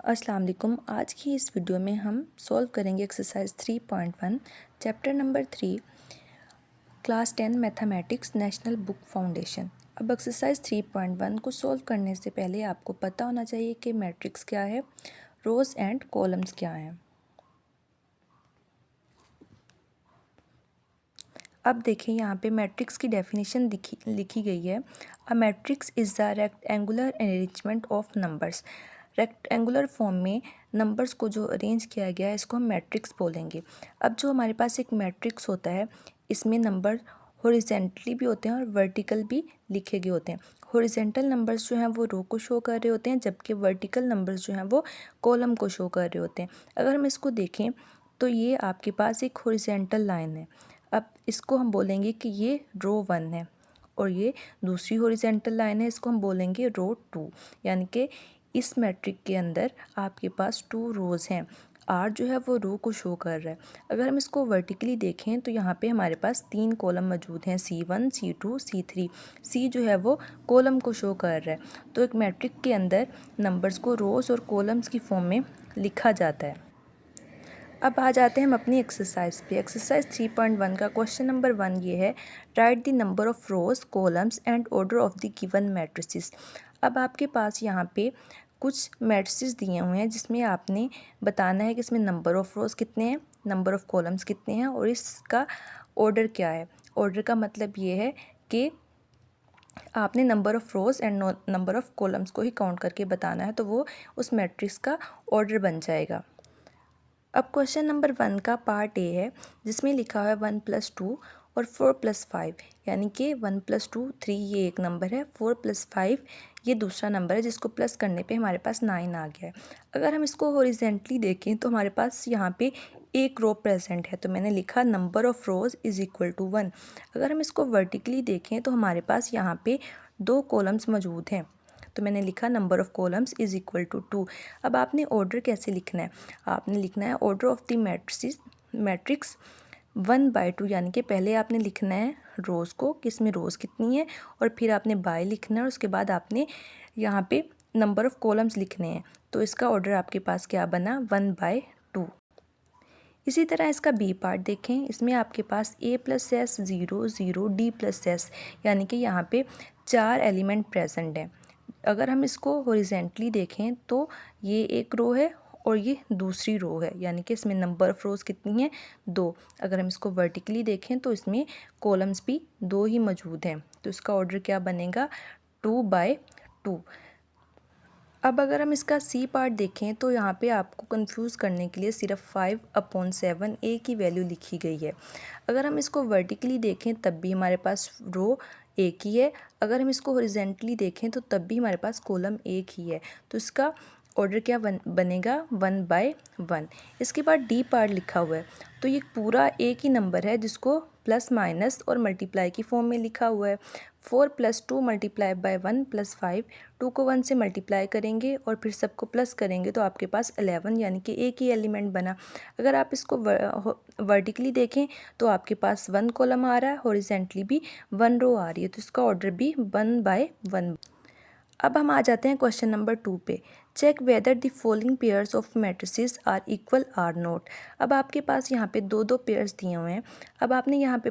अस्सलाम वालेकुम। आज की इस वीडियो में हम सॉल्व करेंगे exercise 3.1 chapter number 3 class 10 mathematics national book foundation. अब एक्सरसाइज 3.1 को सॉल्व करने से पहले आपको पता होना चाहिए कि मैट्रिक्स क्या है, रोज एंड कॉलम्स क्या हैं। अब देखिए यहाँ पे मैट्रिक्स की डेफिनेशन लिखी गई है। A matrix is the rectangular arrangement of numbers. Rectangular form में नंबर्स को जो अरेंज किया गया है इसको हम मैट्रिक्स बोलेंगे। अब जो हमारे पास एक मैट्रिक्स होता है इसमें नंबर हॉरिजेंटली भी होते हैं और वर्टिकल भी लिखे गए होते हैं। हॉरिजेंटल नंबर्स जो हैं वो रो को शो कर रहे होते हैं, जबकि वर्टिकल नंबर्स जो हैं वो कॉलम को शो कर रहे होते हैं। अगर हम इसको देखें तो ये आपके पास एक हॉरिजेंटल लाइन है। अब इसको हम बोलेंगे कि ये रो 1 है और ये दूसरी हॉरिजेंटल लाइन है, इसको हम बोलेंगे रो 2। यानी कि इस मैट्रिक के अंदर आपके पास 2 रोज़ हैं। आर जो है वो रो को शो कर रहा है। अगर हम इसको वर्टिकली देखें तो यहाँ पे हमारे पास 3 कॉलम मौजूद हैं, C1 C2 C3। सी जो है वो कॉलम को शो कर रहा है। तो एक मैट्रिक के अंदर नंबर्स को रोज़ और कॉलम्स की फॉर्म में लिखा जाता है। अब आ जाते हैं हम अपनी एक्सरसाइज पे। एक्सरसाइज 3.1 का क्वेश्चन नंबर 1 ये है, right the number of rose columns and order of the given matrices. अब आपके पास यहाँ पे कुछ मैट्रिसेस दिए हुए हैं जिसमें आपने बताना है कि इसमें नंबर ऑफ रोज कितने हैं, नंबर ऑफ कॉलम्स कितने हैं और इसका ऑर्डर क्या है। ऑर्डर का मतलब ये है कि आपने number of rows and number of columns को ही काउंट करके बताना है, तो वो उस मैट्रिक्स का ऑर्डर बन जाएगा। अब क्वेश्चन नंबर 1 का पार्ट ए है जिसमें लिखा हुआ है 1 + 2 और 4 + 5। यानी कि 1 + 2 3 ये एक नंबर है, 4 + 5 ये दूसरा नंबर है जिसको प्लस करने पे हमारे पास 9 आ गया है। अगर हम इसको हॉरिजेंटली देखें तो हमारे पास यहाँ पे एक रो प्रेजेंट है, तो मैंने लिखा number of rows is equal to 1। अगर हम इसको वर्टिकली देखें तो हमारे पास यहाँ पे 2 कॉलम्स मौजूद हैं, तो मैंने लिखा number of columns is equal to 2। अब आपने ऑर्डर कैसे लिखना है, आपने लिखना है ऑर्डर ऑफ द मैट्रिक्स 1/2। यानी कि पहले आपने लिखना है रोज़ को कि इसमें रोज़ कितनी है, और फिर आपने बाय लिखना है और उसके बाद आपने यहाँ पे नंबर ऑफ़ कॉलम्स लिखने हैं। तो इसका ऑर्डर आपके पास क्या बना, 1/2। इसी तरह इसका बी पार्ट देखें, इसमें आपके पास A + S 0 0 D + S, यानी कि यहाँ पे 4 एलिमेंट प्रेजेंट हैं। अगर हम इसको हॉरिजेंटली देखें तो ये एक रो है और ये दूसरी रो है, यानी कि इसमें नंबर ऑफ़ रोज़ कितनी है, 2। अगर हम इसको वर्टिकली देखें तो इसमें कॉलम्स भी 2 ही मौजूद हैं, तो इसका ऑर्डर क्या बनेगा, 2/2। अब अगर हम इसका सी पार्ट देखें तो यहाँ पे आपको कंफ्यूज करने के लिए सिर्फ 5/7 ए की वैल्यू लिखी गई है। अगर हम इसको वर्टिकली देखें तब भी हमारे पास रो एक ही है, अगर हम इसको हॉरिजेंटली देखें तो तब भी हमारे पास कॉलम एक ही है, तो इसका ऑर्डर क्या बनेगा, 1/1। इसके बाद डी पार्ट लिखा हुआ है, तो ये पूरा एक ही नंबर है जिसको प्लस माइनस और मल्टीप्लाई की फॉर्म में लिखा हुआ है। 4 + 2 × 1 + 5, 2 को 1 से मल्टीप्लाई करेंगे और फिर सबको प्लस करेंगे तो आपके पास 11, यानी कि एक ही एलिमेंट बना। अगर आप इसको वर्टिकली देखें तो आपके पास 1 कॉलम आ रहा है, हॉरिजेंटली भी 1 रो आ रही है, तो इसका ऑर्डर भी 1/1। अब हम आ जाते हैं क्वेश्चन नंबर 2 पे। Check whether the following pairs of matrices are equal or not. अब आपके पास यहाँ पे 2 पेयर्स दिए हुए हैं। अब आपने यहाँ पे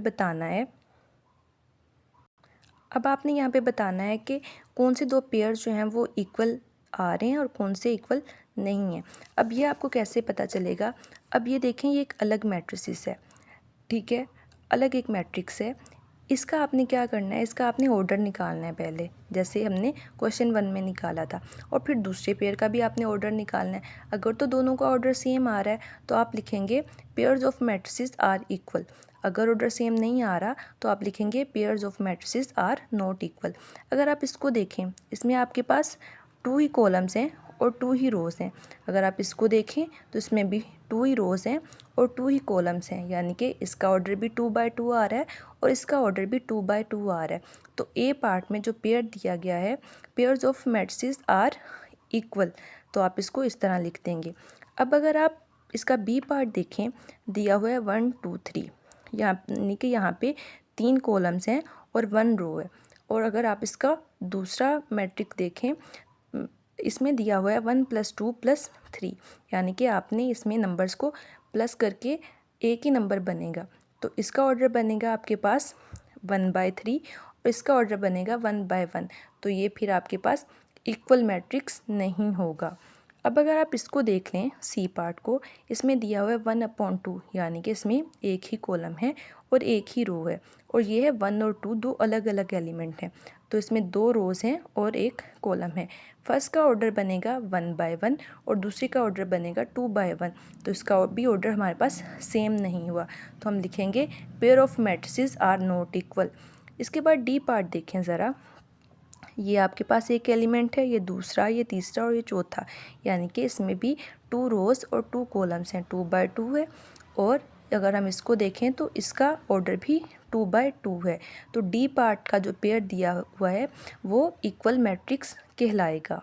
बताना है कि कौन से 2 पेयर्स जो हैं वो इक्वल आ रहे हैं और कौन से इक्वल नहीं हैं। अब ये आपको कैसे पता चलेगा, अब ये देखें ये एक अलग मैट्रिसेस है, ठीक है, अलग एक मैट्रिक्स है। इसका आपने क्या करना है, इसका आपने ऑर्डर निकालना है पहले, जैसे हमने क्वेश्चन 1 में निकाला था, और फिर दूसरे पेयर का भी आपने ऑर्डर निकालना है। अगर तो दोनों का ऑर्डर सेम आ रहा है तो आप लिखेंगे pairs of matrices are equal. अगर ऑर्डर सेम नहीं आ रहा तो आप लिखेंगे pairs of matrices are not equal. अगर आप इसको देखें, इसमें आपके पास 2 ही कॉलम्स हैं और 2 ही रोज़ हैं। अगर आप इसको देखें तो इसमें भी 2 ही रोज़ हैं और 2 ही कॉलम्स हैं, यानी कि इसका ऑर्डर भी 2/2 आ रहा है और इसका ऑर्डर भी 2/2 आ रहा है। तो ए पार्ट में जो पेयर दिया गया है, pairs of matrices are equal, तो आप इसको इस तरह लिख देंगे। अब अगर आप इसका बी पार्ट देखें, दिया हुआ है 1 2 3, यानी कि यहाँ पे 3 कॉलम्स हैं और 1 रो है। और अगर आप इसका दूसरा मैट्रिक देखें, इसमें दिया हुआ है 1 + 2 + 3, यानी कि आपने इसमें नंबर्स को प्लस करके एक ही नंबर बनेगा। तो इसका ऑर्डर बनेगा आपके पास 1/3 और इसका ऑर्डर बनेगा 1/1। तो ये फिर आपके पास इक्वल मैट्रिक्स नहीं होगा। अब अगर आप इसको देख लें सी पार्ट को, इसमें दिया हुआ है 1/2, यानी कि इसमें एक ही कॉलम है और एक ही रो है, और ये है 1 और 2 दो अलग अलग एलिमेंट हैं। तो इसमें 2 रोज़ हैं और एक कॉलम है। फर्स्ट का ऑर्डर बनेगा 1/1 और दूसरे का ऑर्डर बनेगा 2/1। तो इसका भी ऑर्डर हमारे पास सेम नहीं हुआ, तो हम लिखेंगे pair of matrices are not equal. इसके बाद डी पार्ट देखें ज़रा। ये आपके पास एक एलिमेंट है, ये दूसरा, ये तीसरा और ये चौथा, यानी कि इसमें भी 2 रोज़ और 2 कॉलम्स हैं, 2/2 है। और अगर हम इसको देखें तो इसका ऑर्डर भी 2/2 है। तो डी पार्ट का जो पेयर दिया हुआ है वो इक्वल मैट्रिक्स कहलाएगा।